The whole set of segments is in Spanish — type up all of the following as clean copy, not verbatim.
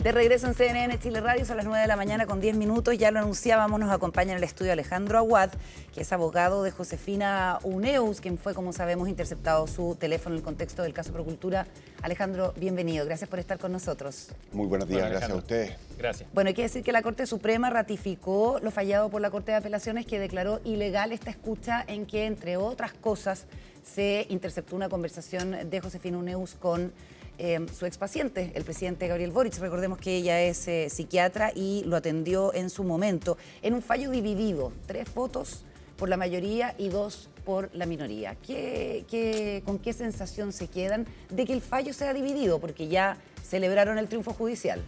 De regreso en CNN Chile Radio, a las 9 de la mañana con 10 minutos. Ya lo anunciábamos, nos acompaña en el estudio Alejandro Aguad, que es abogado de Josefina Uneus, quien fue, como sabemos, interceptado su teléfono en el contexto del caso Procultura. Alejandro, bienvenido. Gracias por estar con nosotros. Muy buenos días, gracias a ustedes. Gracias. Bueno, hay que decir que la Corte Suprema ratificó lo fallado por la Corte de Apelaciones, que declaró ilegal esta escucha en que, entre otras cosas, se interceptó una conversación de Josefina Uneus con su expaciente, el presidente Gabriel Boric. Recordemos que ella es psiquiatra y lo atendió en su momento en un fallo dividido, 3 votos por la mayoría y 2 por la minoría. ¿Con qué sensación se quedan de que el fallo sea dividido? Porque ya celebraron el triunfo judicial.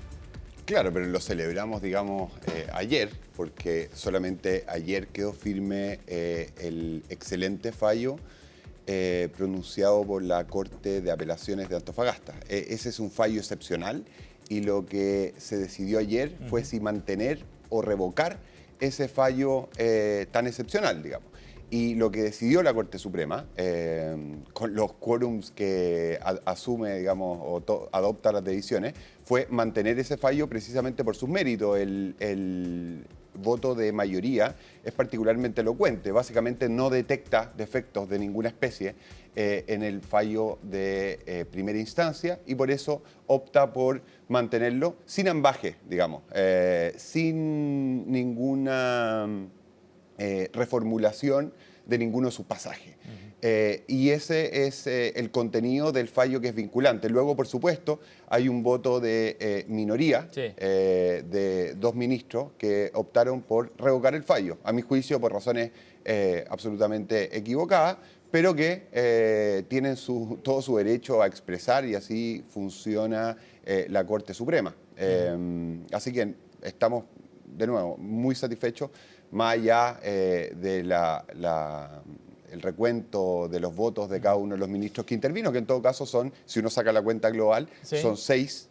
Claro, pero lo celebramos, digamos, ayer, porque solamente ayer quedó firme el excelente fallo pronunciado por la Corte de Apelaciones de Antofagasta. Ese es un fallo excepcional y lo que se decidió ayer fue si mantener o revocar ese fallo tan excepcional, digamos. Y lo que decidió la Corte Suprema, con los quórums que asume, digamos, o adopta las decisiones, fue mantener ese fallo precisamente por sus méritos. El voto de mayoría es particularmente elocuente. Básicamente no detecta defectos de ninguna especie en el fallo de primera instancia y por eso opta por mantenerlo sin ambaje, digamos, sin ninguna reformulación de ninguno de sus pasajes. Y ese es el contenido del fallo que es vinculante. Luego, por supuesto, hay un voto de minoría de 2 ministros que optaron por revocar el fallo, a mi juicio por razones absolutamente equivocadas, pero que tienen todo su derecho a expresar y así funciona la Corte Suprema. Así que estamos, de nuevo, muy satisfechos, más allá de el recuento de los votos de cada uno de los ministros que intervino, que en todo caso son, si uno saca la cuenta global, son 6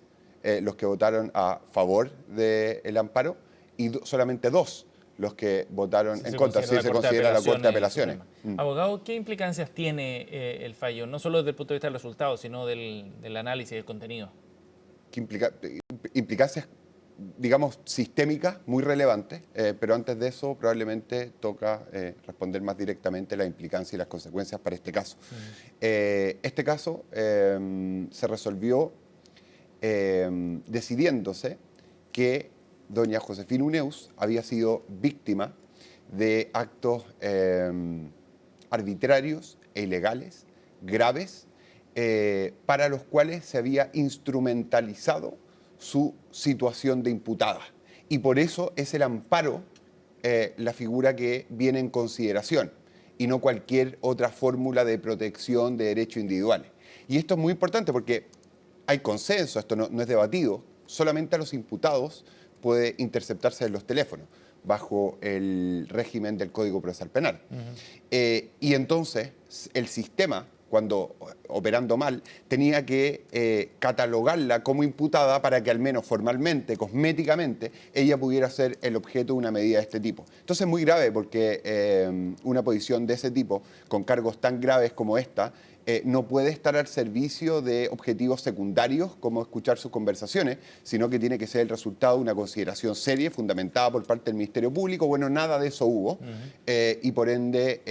los que votaron a favor del amparo y solamente 2 los que votaron en contra, si se considera la Corte de Apelaciones. Abogado, ¿qué implicancias tiene el fallo? No solo desde el punto de vista del resultado, sino del análisis del contenido. ¿Qué implicancias, digamos, sistémicas muy relevantes, pero antes de eso probablemente toca responder más directamente la implicancia y las consecuencias para este caso. Este caso se resolvió decidiéndose que doña Josefina Uneus había sido víctima de actos arbitrarios e ilegales, graves, para los cuales se había instrumentalizado su situación de imputada. Y por eso es el amparo la figura que viene en consideración y no cualquier otra fórmula de protección de derechos individuales. Y esto es muy importante porque hay consenso, esto no es debatido, solamente a los imputados puede interceptarse en los teléfonos bajo el régimen del Código Procesal Penal. Y entonces el sistema, cuando operando mal, tenía que catalogarla como imputada para que al menos formalmente, cosméticamente, ella pudiera ser el objeto de una medida de este tipo. Entonces es muy grave porque una posición de ese tipo, con cargos tan graves como esta, no puede estar al servicio de objetivos secundarios como escuchar sus conversaciones, sino que tiene que ser el resultado de una consideración seria, fundamentada por parte del Ministerio Público. Bueno, nada de eso hubo y por ende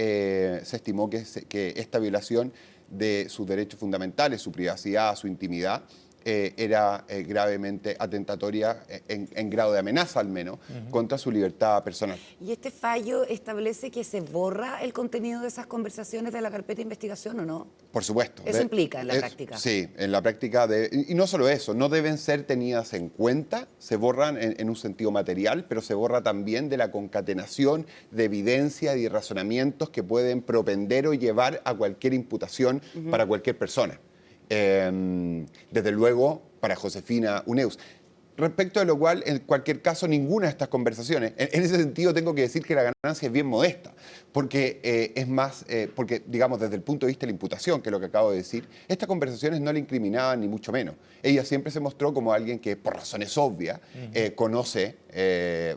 se estimó que esta violación de sus derechos fundamentales, su privacidad, su intimidad, era gravemente atentatoria en grado de amenaza al menos contra su libertad personal. ¿Y este fallo establece que se borra el contenido de esas conversaciones de la carpeta de investigación o no? Por supuesto. ¿Eso implica en la práctica? Sí, en la práctica, y no solo eso, no deben ser tenidas en cuenta, se borran en un sentido material, pero se borra también de la concatenación de evidencia y razonamientos que pueden propender o llevar a cualquier imputación para cualquier persona. Desde luego para Josefina Uneus. Respecto de lo cual, en cualquier caso, ninguna de estas conversaciones, en ese sentido tengo que decir que la ganancia es bien modesta, porque es más, porque digamos desde el punto de vista de la imputación, que es lo que acabo de decir, estas conversaciones no le incriminaban ni mucho menos. Ella siempre se mostró como alguien que por razones obvias conoce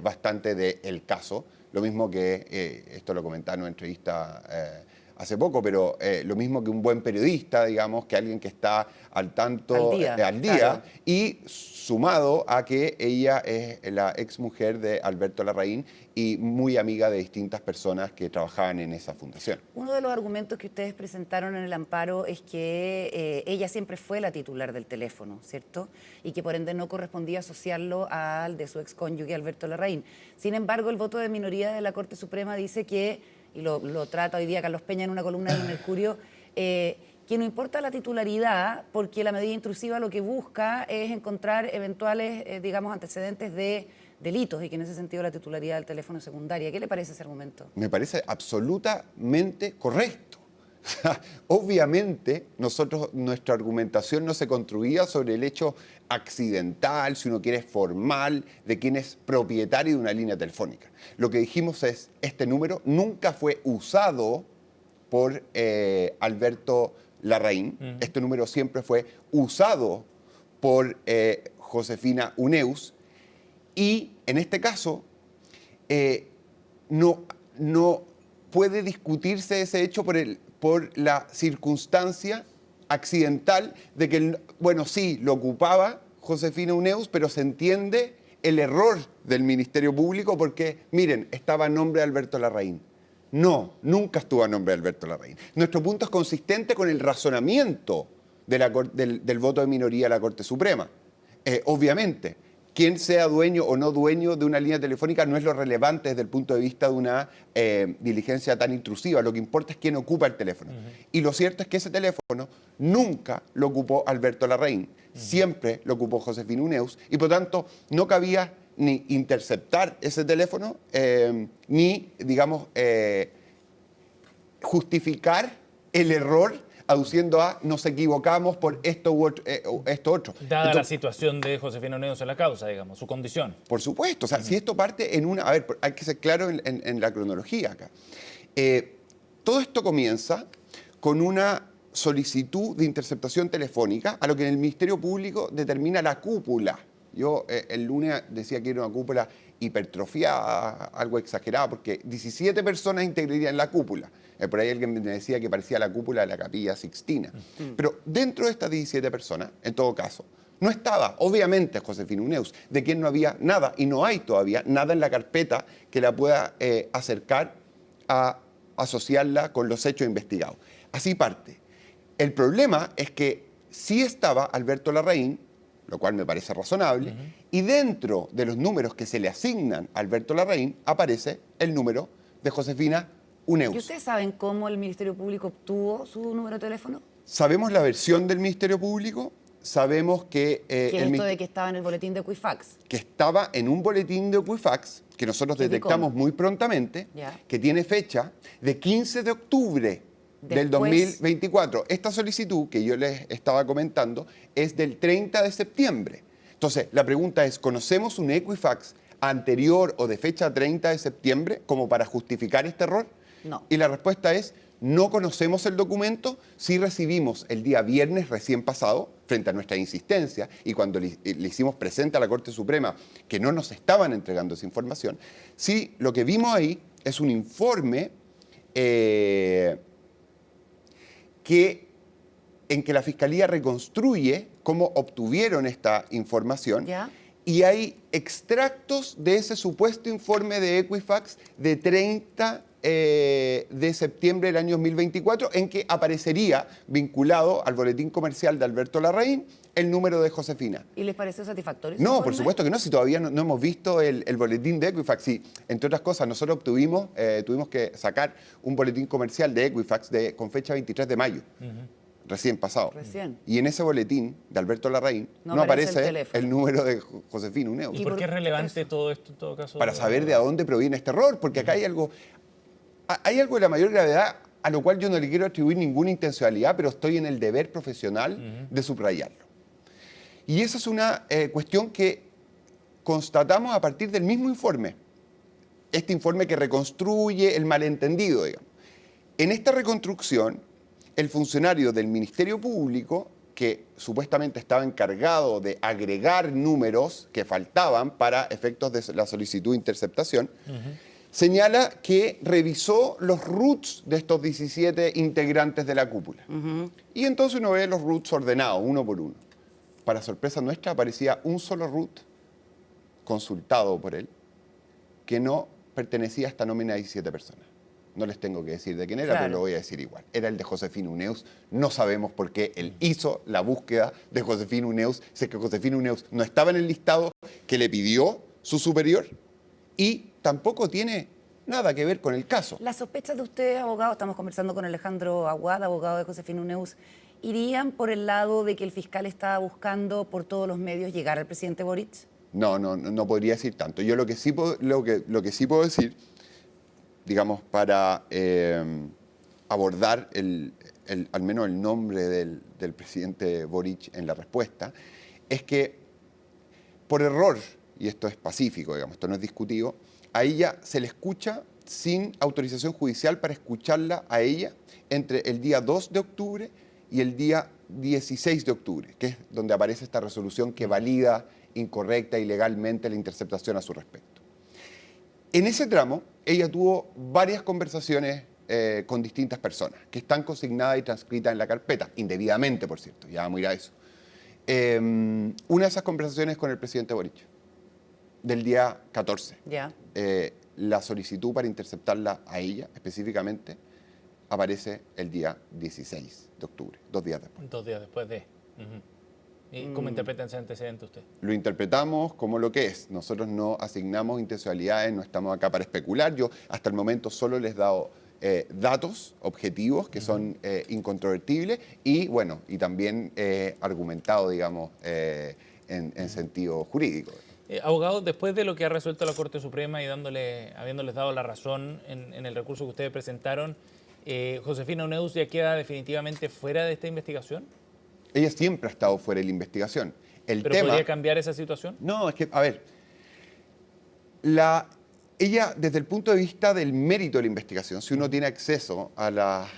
bastante del caso, lo mismo que, esto lo comentaba en una entrevista hace poco, pero lo mismo que un buen periodista, digamos, que alguien que está al tanto, al día, claro. y sumado a que ella es la exmujer de Alberto Larraín y muy amiga de distintas personas que trabajaban en esa fundación. Uno de los argumentos que ustedes presentaron en el amparo es que ella siempre fue la titular del teléfono, ¿cierto? Y que por ende no correspondía asociarlo al de su excónyuge Alberto Larraín. Sin embargo, el voto de minoría de la Corte Suprema dice que, y lo trata hoy día Carlos Peña en una columna en el Mercurio, que no importa la titularidad, porque la medida intrusiva lo que busca es encontrar eventuales, digamos, antecedentes de delitos y que en ese sentido la titularidad del teléfono es secundaria. ¿Qué le parece ese argumento? Me parece absolutamente correcto. Obviamente, nuestra argumentación no se construía sobre el hecho accidental, si uno quiere formal, de quién es propietario de una línea telefónica. Lo que dijimos es, este número nunca fue usado por Alberto Larraín. Este número siempre fue usado por Josefina Uneus. Y en este caso, no puede discutirse ese hecho por la circunstancia accidental de que, bueno, sí, lo ocupaba Josefina Uneus, pero se entiende el error del Ministerio Público porque, miren, estaba a nombre de Alberto Larraín. No, nunca estuvo a nombre de Alberto Larraín. Nuestro punto es consistente con el razonamiento del voto de minoría de la Corte Suprema. Obviamente, quien sea dueño o no dueño de una línea telefónica no es lo relevante desde el punto de vista de una diligencia tan intrusiva. Lo que importa es quién ocupa el teléfono. Y lo cierto es que ese teléfono nunca lo ocupó Alberto Larraín. Siempre lo ocupó Josefina Uneus. Y por tanto, no cabía ni interceptar ese teléfono, ni, digamos, justificar el error aduciendo a nos equivocamos por esto u otro, esto otro. Dada la situación de Josefina Uneus en la causa, digamos, su condición. Por supuesto, o sea, si esto parte en una... A ver, hay que ser claro en la cronología acá. Todo esto comienza con una solicitud de interceptación telefónica a lo que en el Ministerio Público determina la cúpula. Yo el lunes decía que era una cúpula hipertrofiada, algo exagerada, porque 17 personas integrarían la cúpula. Por ahí alguien me decía que parecía la cúpula de la Capilla Sixtina. Pero dentro de estas 17 personas, en todo caso, no estaba, obviamente, Josefina Uneus, de quien no había nada, y no hay todavía nada en la carpeta que la pueda acercar a asociarla con los hechos investigados. Así parte. El problema es que sí estaba Alberto Larraín, lo cual me parece razonable, y dentro de los números que se le asignan a Alberto Larraín aparece el número de Josefina Uneus. ¿Y ustedes saben cómo el Ministerio Público obtuvo su número de teléfono? Sabemos la versión del Ministerio Público, sabemos que... ¿Qué es esto de que estaba en el boletín de Equifax? Que estaba en un boletín de Equifax, que nosotros detectamos muy prontamente, que tiene fecha de 15 de octubre del 2024. Esta solicitud que yo les estaba comentando es del 30 de septiembre. Entonces, la pregunta es, ¿conocemos un Equifax anterior o de fecha 30 de septiembre como para justificar este error? No. Y la respuesta es, no conocemos el documento, sí recibimos el día viernes recién pasado, frente a nuestra insistencia, y cuando le hicimos presente a la Corte Suprema que no nos estaban entregando esa información, sí lo que vimos ahí es un informe en que la Fiscalía reconstruye cómo obtuvieron esta información. ¿Ya? Y hay extractos de ese supuesto informe de Equifax de 30 de septiembre del año 2024, en que aparecería vinculado al boletín comercial de Alberto Larraín el número de Josefina. ¿Y les pareció satisfactorio? No, por supuesto que no, si todavía no hemos visto el boletín de Equifax. Sí, entre otras cosas, nosotros tuvimos que sacar un boletín comercial de Equifax con fecha 23 de mayo. Recién pasado. Recién. Y en ese boletín de Alberto Larraín no aparece el número de Josefina Uneus. ¿Y por qué es relevante todo esto en todo caso? Para saber de dónde proviene este error, porque acá hay algo de la mayor gravedad a lo cual yo no le quiero atribuir ninguna intencionalidad, pero estoy en el deber profesional de subrayarlo. Y esa es una cuestión que constatamos a partir del mismo informe. Este informe que reconstruye el malentendido, digamos. En esta reconstrucción, el funcionario del Ministerio Público, que supuestamente estaba encargado de agregar números que faltaban para efectos de la solicitud de interceptación, señala que revisó los roots de estos 17 integrantes de la cúpula. Y entonces uno ve los roots ordenados, uno por uno. Para sorpresa nuestra, aparecía un solo root consultado por él, que no pertenecía a esta nómina de 17 personas. No les tengo que decir de quién era, pero lo voy a decir igual. Era el de Josefina Uneus. No sabemos por qué él hizo la búsqueda de Josefina Uneus. Sé que Josefina Uneus no estaba en el listado que le pidió su superior y tampoco tiene nada que ver con el caso. Las sospechas de ustedes, abogado, estamos conversando con Alejandro Aguad, abogado de Josefina Uneus, ¿irían por el lado de que el fiscal estaba buscando por todos los medios llegar al presidente Boric? No podría decir tanto. Yo lo que sí puedo decir, digamos, para abordar al menos el nombre del presidente Boric en la respuesta, es que por error, y esto es pacífico, digamos, esto no es discutido, a ella se le escucha sin autorización judicial para escucharla a ella entre el día 2 de octubre y el día 16 de octubre, que es donde aparece esta resolución que valida incorrecta y ilegalmente la interceptación a su respecto. En ese tramo, ella tuvo varias conversaciones con distintas personas, que están consignadas y transcritas en la carpeta, indebidamente, por cierto, ya vamos a ir a eso. Una de esas conversaciones con el presidente Boric, del día 14. Ya. La solicitud para interceptarla a ella, específicamente, aparece el día 16 de octubre, 2 días después. 2 días después de... ¿Y cómo interpreta ese antecedente usted? Lo interpretamos como lo que es. Nosotros no asignamos intencionalidades, no estamos acá para especular. Yo hasta el momento solo les he dado datos objetivos que son incontrovertibles y, bueno, y también argumentado, digamos, en sentido jurídico. Abogado, después de lo que ha resuelto la Corte Suprema y habiéndoles dado la razón en el recurso que ustedes presentaron, ¿Josefina Uneus ya queda definitivamente fuera de esta investigación? Ella siempre ha estado fuera de la investigación. ¿Pero podría cambiar esa situación? No, es que, a ver, ella, desde el punto de vista del mérito de la investigación, si uno tiene acceso a las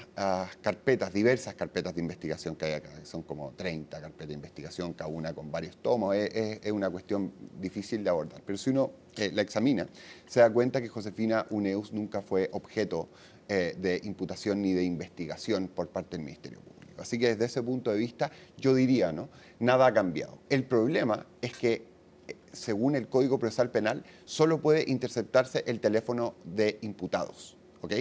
carpetas, diversas carpetas de investigación que hay acá, que son como 30 carpetas de investigación, cada una con varios tomos, es una cuestión difícil de abordar. Pero si uno la examina, se da cuenta que Josefina Uneus nunca fue objeto de imputación ni de investigación por parte del Ministerio Público. Así que desde ese punto de vista, yo diría, ¿no? Nada ha cambiado. El problema es que, según el Código Procesal Penal, solo puede interceptarse el teléfono de imputados, ¿ok?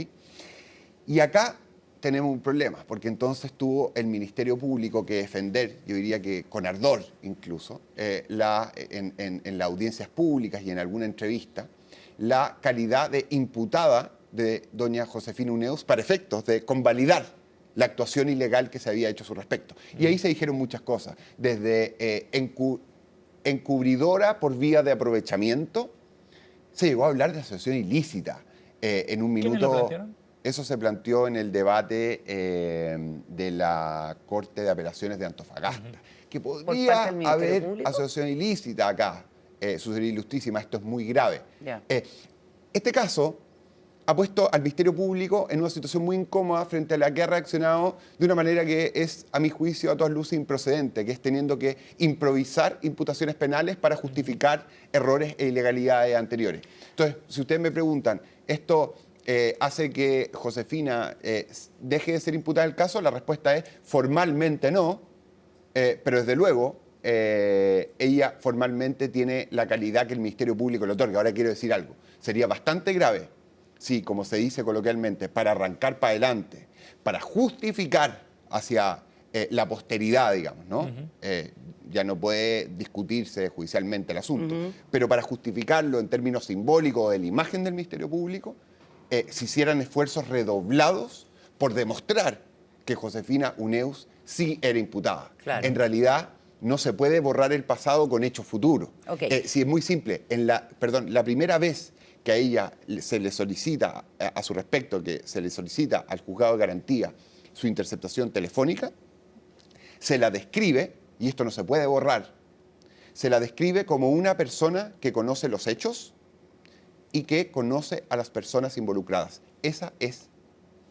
Y acá tenemos un problema, porque entonces tuvo el Ministerio Público que defender, yo diría que con ardor incluso, en las audiencias públicas y en alguna entrevista, la calidad de imputada de doña Josefina Uneus para efectos de convalidar la actuación ilegal que se había hecho a su respecto. Y ahí se dijeron muchas cosas, desde encubridora por vía de aprovechamiento, se llegó a hablar de asociación ilícita. En un minuto, ¿Quiénes lo plantearon? Eso se planteó en el debate de la Corte de Apelaciones de Antofagasta, que podría haber asociación ilícita acá, su señoría ilustrísima, esto es muy grave. Yeah. Este caso ha puesto al Ministerio Público en una situación muy incómoda frente a la que ha reaccionado de una manera que es, a mi juicio, a todas luces improcedente, que es teniendo que improvisar imputaciones penales para justificar errores e ilegalidades anteriores. Entonces, si ustedes me preguntan, ¿esto hace que Josefina deje de ser imputada del caso? La respuesta es formalmente no, pero desde luego ella formalmente tiene la calidad que el Ministerio Público le otorga. Ahora quiero decir algo, sería bastante grave si, como se dice coloquialmente, para arrancar para adelante, para justificar hacia la posteridad, digamos, ¿no? Ya no puede discutirse judicialmente el asunto, pero para justificarlo en términos simbólicos de la imagen del Ministerio Público, se hicieran esfuerzos redoblados por demostrar que Josefina Uneus sí era imputada. Claro. En realidad, no se puede borrar el pasado con hechos futuros. Okay. Si es muy simple, la primera vez que a ella se le solicita, a su respecto, que se le solicita al juzgado de garantía su interceptación telefónica, se la describe, y esto no se puede borrar, se la describe como una persona que conoce los hechos y que conoce a las personas involucradas. Esa es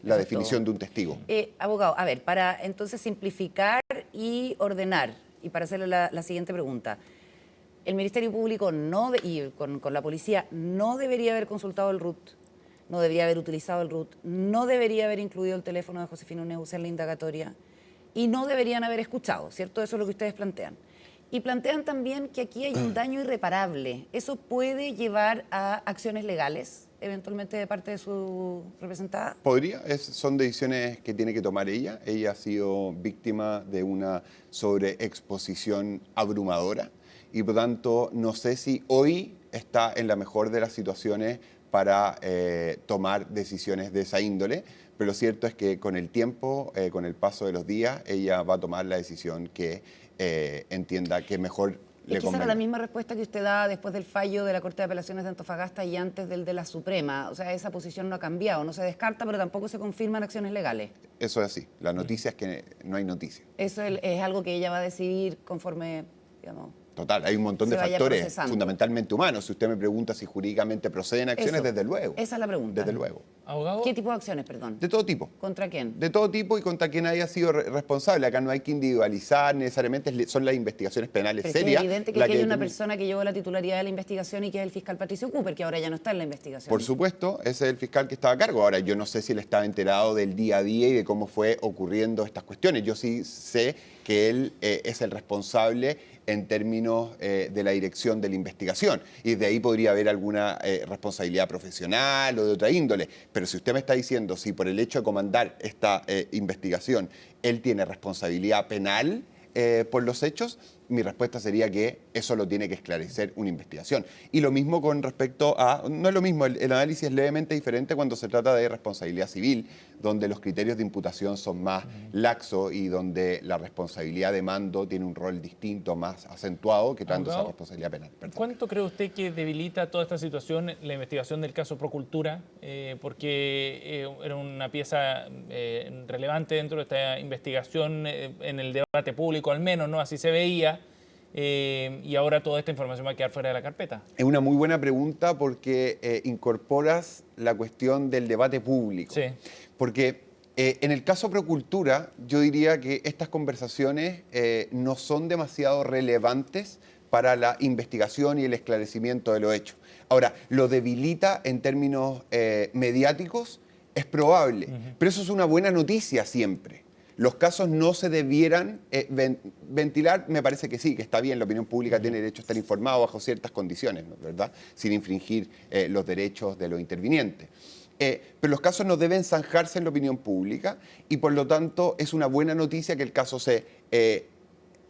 la definición de un testigo. Abogado, a ver, para entonces simplificar y ordenar, y para hacerle la siguiente pregunta. El Ministerio Público y con la policía no debería haber consultado el RUT no debería haber utilizado el RUT, no debería haber incluido el teléfono de Josefina Uneus en la indagatoria y no deberían haber escuchado, ¿cierto? Eso es lo que ustedes plantean. Y plantean también que aquí hay un daño irreparable. ¿Eso puede llevar a acciones legales, eventualmente de parte de su representada? Podría, son decisiones que tiene que tomar ella. Ella ha sido víctima de una sobreexposición abrumadora y por tanto no sé si hoy está en la mejor de las situaciones para tomar decisiones de esa índole, pero lo cierto es que con el tiempo, con el paso de los días, ella va a tomar la decisión que entienda que mejor le Es que esa convenga. era la misma respuesta que usted da después del fallo de la Corte de Apelaciones de Antofagasta y antes del de la Suprema. O sea, esa posición no ha cambiado, no se descarta, pero tampoco se confirman acciones legales. Eso es así. La noticia es que no hay noticia. Eso es algo que ella va a decidir conforme, digamos... Total, hay un montón de se vaya factores procesando. fundamentalmente humanos. Si usted me pregunta si jurídicamente proceden acciones, Eso, desde luego. esa es la pregunta. Desde luego. Abogado, ¿Qué tipo de acciones, perdón? De todo tipo. ¿Contra quién? De todo tipo y contra quien haya sido responsable. Acá no hay que individualizar necesariamente, son las investigaciones penales Pero es que serias. es evidente que la aquí hay una determina. persona que llevó la titularidad de la investigación y que es el fiscal Patricio Cooper, que ahora ya no está en la investigación. Por supuesto, ese es el fiscal que estaba a cargo. Ahora, yo no sé si él estaba enterado del día a día y de cómo fue ocurriendo estas cuestiones. Yo sí sé que él es el responsable en términos de la dirección de la investigación. Y de ahí podría haber alguna responsabilidad profesional o de otra índole. Pero si usted me está diciendo si por el hecho de comandar esta investigación él tiene responsabilidad penal por los hechos, mi respuesta sería que eso lo tiene que esclarecer una investigación. Y lo mismo con respecto a... No es lo mismo, el análisis es levemente diferente cuando se trata de responsabilidad civil, donde los criterios de imputación son más laxos y donde la responsabilidad de mando tiene un rol distinto, más acentuado, que tanto esa Abogado, responsabilidad penal. Perdón. ¿cuánto cree usted que debilita toda esta situación la investigación del caso Procultura? Porque era una pieza relevante dentro de esta investigación, en el debate público al menos, ¿no? Así se veía. Y ahora toda esta información va a quedar fuera de la carpeta. Es una muy buena pregunta porque incorporas la cuestión del debate público. Sí. Porque en el caso Procultura, yo diría que estas conversaciones no son demasiado relevantes para la investigación y el esclarecimiento de los hechos. Ahora, lo debilita en términos mediáticos, es probable, pero eso es una buena noticia siempre. Los casos no se debieran ventilar, me parece que sí, que está bien, la opinión pública tiene derecho a estar informada bajo ciertas condiciones, ¿no? ¿Verdad? Sin infringir los derechos de los intervinientes. Pero los casos no deben zanjarse en la opinión pública y por lo tanto es una buena noticia que el caso se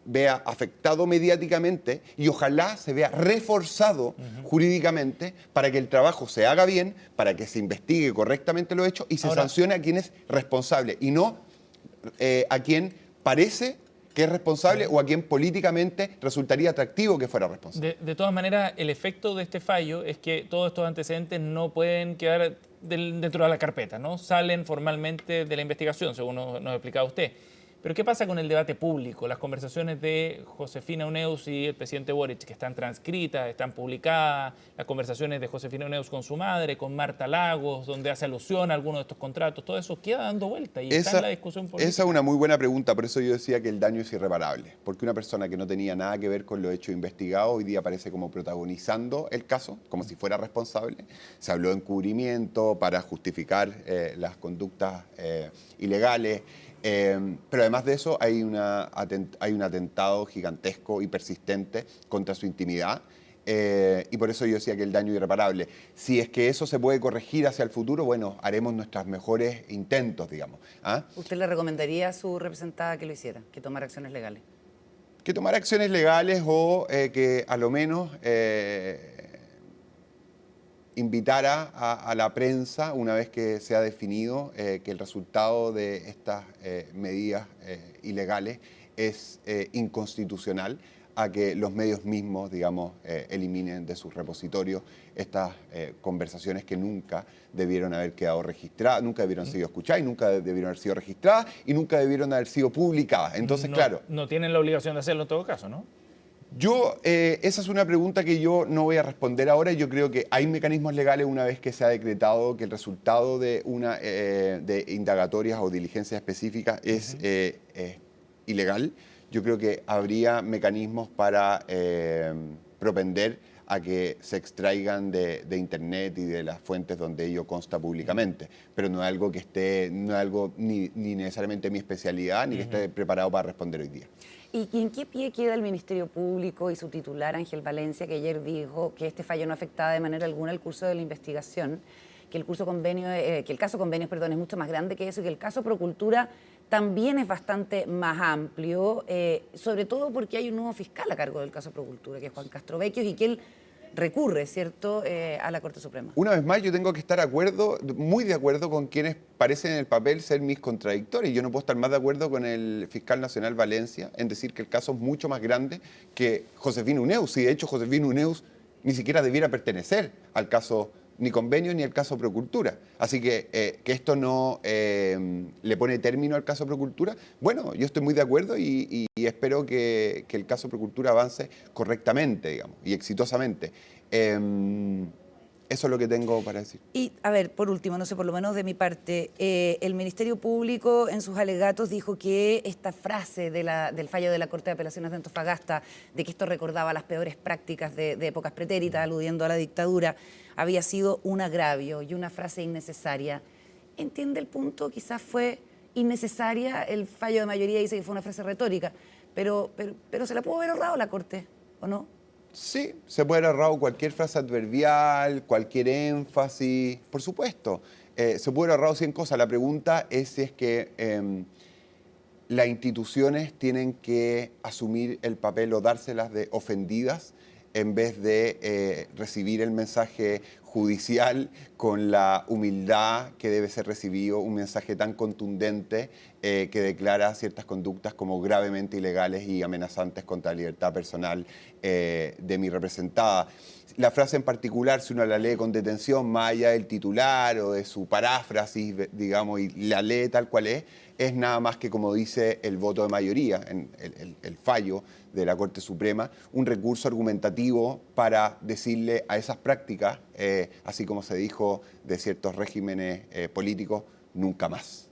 vea afectado mediáticamente y ojalá se vea reforzado jurídicamente para que el trabajo se haga bien, para que se investigue correctamente los hechos y se sancione a quien es responsable y no a quien parece que es responsable o a quien políticamente resultaría atractivo que fuera responsable. De todas maneras, el efecto de este fallo es que todos estos antecedentes no pueden quedar dentro de la carpeta, ¿no? Salen formalmente de la investigación, según nos explicaba usted. Pero ¿qué pasa con el debate público? Las conversaciones de Josefina Uneus y el presidente Boric, que están transcritas, están publicadas, las conversaciones de Josefina Uneus con su madre, con Marta Lagos, donde hace alusión a algunos de estos contratos, todo eso queda dando vuelta y está en la discusión política. Esa es una muy buena pregunta, por eso yo decía que el daño es irreparable, porque una persona que no tenía nada que ver con los hechos investigados hoy día aparece como protagonizando el caso, como si fuera responsable. Se habló de encubrimiento para justificar las conductas ilegales. Pero además de eso hay un atentado gigantesco y persistente contra su intimidad y por eso yo decía que el daño es irreparable. Si es que eso se puede corregir hacia el futuro, bueno, haremos nuestros mejores intentos, digamos. ¿Ah? ¿Usted le recomendaría a su representada que lo hiciera, que tomara acciones legales? Que tomara acciones legales o que a lo menos invitara a la prensa, una vez que se ha definido que el resultado de estas medidas ilegales es inconstitucional, a que los medios mismos, digamos, eliminen de sus repositorios estas conversaciones que nunca debieron haber quedado registradas, nunca debieron haber sido escuchadas y nunca debieron haber sido registradas y nunca debieron haber sido publicadas. Entonces, claro. No tienen la obligación de hacerlo en todo caso, ¿no? Esa es una pregunta que yo no voy a responder ahora. Yo creo que hay mecanismos legales una vez que se ha decretado que el resultado de de indagatorias o diligencias específicas es ilegal. Yo creo que habría mecanismos para propender a que se extraigan de Internet y de las fuentes donde ello consta públicamente. Pero no es algo que esté, no es algo ni necesariamente mi especialidad, ni que esté preparado para responder hoy día. ¿Y en qué pie queda el Ministerio Público y su titular, Ángel Valencia, que ayer dijo que este fallo no afectaba de manera alguna el curso de la investigación, que el caso convenios, es mucho más grande que eso y que el caso Procultura también es bastante más amplio, sobre todo porque hay un nuevo fiscal a cargo del caso Procultura, que es Juan Castrovecchios, y que él recurre, ¿cierto?, a la Corte Suprema. Una vez más, yo tengo que estar muy de acuerdo con quienes parecen en el papel ser mis contradictores. Yo no puedo estar más de acuerdo con el fiscal nacional Valencia en decir que el caso es mucho más grande que Josefina Uneus. Y de hecho, Josefina Uneus ni siquiera debiera pertenecer al caso ni convenio ni al caso Procultura. Así que esto no le pone término al caso Procultura. Bueno, yo estoy muy de acuerdo y espero que el caso Procultura avance correctamente, digamos, y exitosamente. Eso es lo que tengo para decir. Y, a ver, por último, no sé, por lo menos de mi parte, el Ministerio Público en sus alegatos dijo que esta frase del fallo de la Corte de Apelaciones de Antofagasta, de que esto recordaba las peores prácticas de épocas pretéritas, aludiendo a la dictadura, había sido un agravio y una frase innecesaria. ¿Entiende el punto? Quizás fue innecesaria, el fallo de mayoría dice que fue una frase retórica, pero se la pudo haber ahorrado la Corte, ¿o no? Sí, se puede haber ahorrado cualquier frase adverbial, cualquier énfasis, por supuesto. Se puede haber ahorrado 100 cosas. La pregunta es si es que las instituciones tienen que asumir el papel o dárselas de ofendidas en vez de recibir el mensaje judicial con la humildad que debe ser recibido, un mensaje tan contundente que declara ciertas conductas como gravemente ilegales y amenazantes contra la libertad personal de mi representada. La frase en particular, si uno la lee con detención, más allá del titular o de su paráfrasis, digamos, y la lee tal cual es nada más que, como dice el voto de mayoría, en el fallo de la Corte Suprema, un recurso argumentativo para decirle a esas prácticas, así como se dijo de ciertos regímenes políticos, nunca más.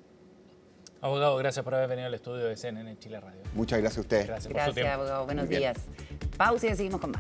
Abogado, gracias por haber venido al estudio de CNN Chile Radio. Muchas gracias a ustedes. Gracias por su tiempo. Gracias, abogado. Buenos Muy bien. días. Pausa y seguimos con más.